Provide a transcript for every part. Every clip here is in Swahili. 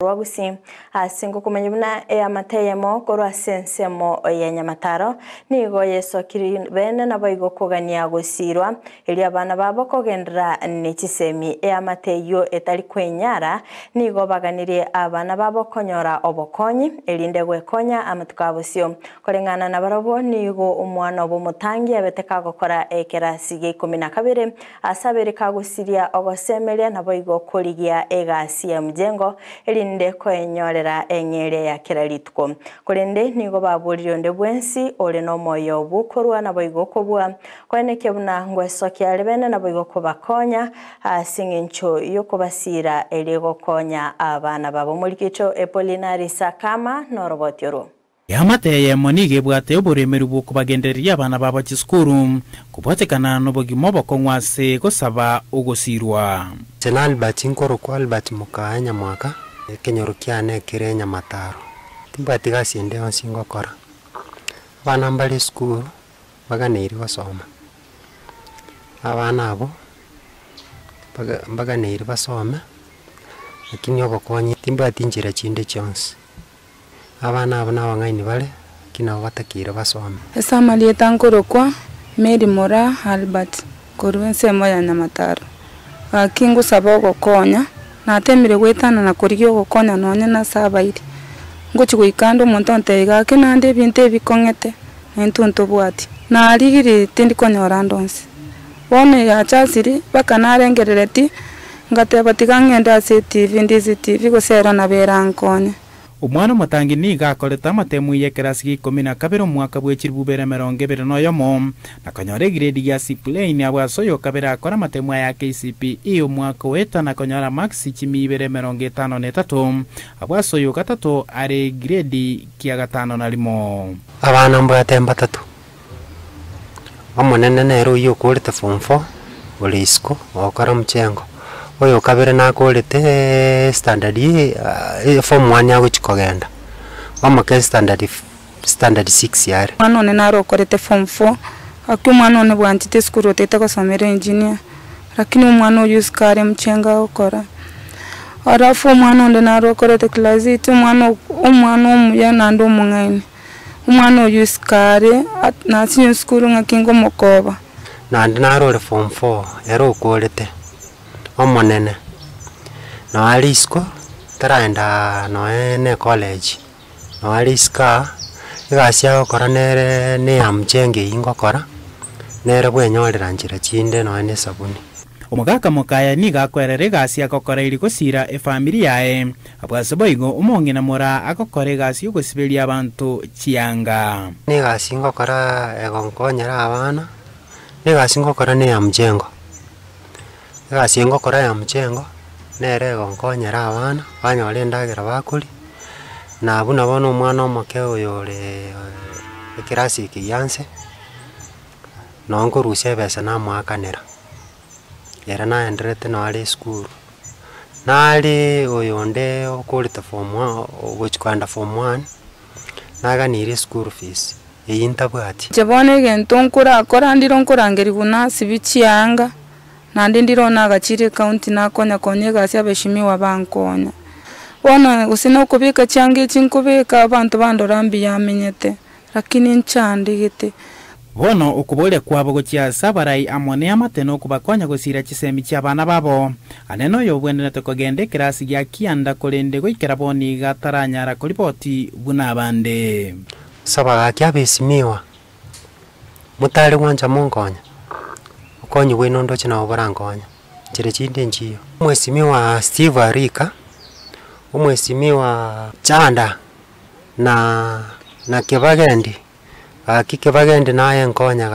Wagusi asingo kumanyibuna ya mateyemo korwa sensemo ya Nyamataro nigo yesokiri bene nabo igokogania gusirwa ili abana babo kogendera n'ekisemi ya mateyo etali kwenyara nigo baganirie abana babo konyora obokonyi elinde gwekonya amatukabusyo kolengana na barobo nigo umwana obomutangi abeteka gukora ekerasi ge 12 asabere kagusiria ogosemelia nabo igokorigia egasi ya mjengo elinde kwenyorera engere ya kirarituko kurende nigo baburirio nde bwensi ole no moyo bukorwa nabo igokobwa kweneke buna ngwesokia lebene nabo igokobakonya asingincho yokobasira eligokonya abana babo mulikicho Epolinari Sakama norobotyoro Yamateye monige bwate oburemeru bukubagenderia abana babo chiskuru kubotekana nobogimo bokongwase gosaba ogosirwa Tena Albert Nkoro kwa Albert Mukanya mwaka kenyorukiane kire Nyamataro timbati gasiende onsingo kora abana mbali skuru baganeri basoma abana abo baganeri basoma lakini obokonyi timbati njira chinde chonse abana abo nabangaini bale kina batakira basoma Esamalieta Nkoro kwa Mary Mora Albert korwense moya Nyamataro kingu sabo gokonya natemire gwetana na kurigyo gokonya nonye na sabairi ngochi gwikando umuntu onteiga kinande binte bikongete entunto bwati na arigire tindi konyora ndonse wone ya chasiri bakanarengerereti ngateba tigangenda se TV ndizi TV gosera na berankonya Umwana mutangi niga akoreta amatemu yekerasi gi 12 mwaka bwechiribu bere 2021 nakonyore grade ya C plane abwasoyo kabera akora amatemu ya KCPE umwaka weta nakonyora max chimi bere 53 abwasoyo gatatu are grade kia 5 na limo abana mbatemba 3 amonene nero yo kurite form 4 olisko okara mchengo oyo kabere nakolete standard form 1 yago chikogenda amake standard 6 yare mwana naro korete form 4 akumwana one bwantite skuru tete gosomera engineer lakini umwana uyu skare mchenga okora arafu umwana onde naro korete class 8 umwana umuya nando mungaine umwana uyu skare nasi skuru ngakingo mokoba nandi naro form 4 ero kolete omonene no alisko taraenda no ene college no aliska igasi gukora nere ne amchenge ingokora nere bwenyorera njira chinde no ene sabuni omugaka mukaya niga akwerere gasi akokora iri gusira efamily yae abwasoboigo umongena mora akokora gasi yogosiberia abantu chianga ne gasi ngokora egonkonyera abana ne gasi ngokora ne amjengo gasi ngokora ya mchengo nere gonkonyera abana banyore ndagira bakuri na buna bono umwana omoke oyore ekirasi kiyanse nongo rushe besa na mwakanera era na enderete no ali school nali oyonde okulita form 1 ogochkwanda form 1 naga niri school fees eyintabwati jabone gentonkura akora ndiro nkorangeri guna sibichianga nandi ndirona agachire county nakonya konye gasi abeshimiwa bankonya wona usino kubika change chinkubika abantu bandorambi yamenyete lakini nchandigite bono ukubole kwabo gochiasa barai amone amateno kubakonya gosira chisemi cy'abana babo aneno yobwende tokogende kirasi ya kianda kolende goikera boni gataranyara kolipoti buna bande sabaga kyabesimiwa mutali wanja munkonya konyi weno ndo china obarankonya chire chinde nchiyo mwesimiwa Steve Arika umwesimiwa Chanda na Kebagendi Kebagendi naye nkonya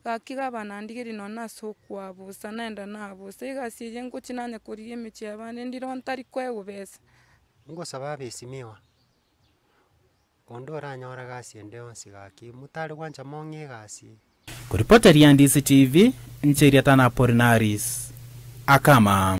gaki gabana ndigiri nona sokwa busa naenda nabo segasi yengo chinanya kuri yemichi abane ndiro ntari kwegubesa ngo sababu esimiwa ondo ranyora gasi ende onsi gaki mutali wanja monge gasi Kuripota Riandisi TV, ncheri atana Apollinaris Akama.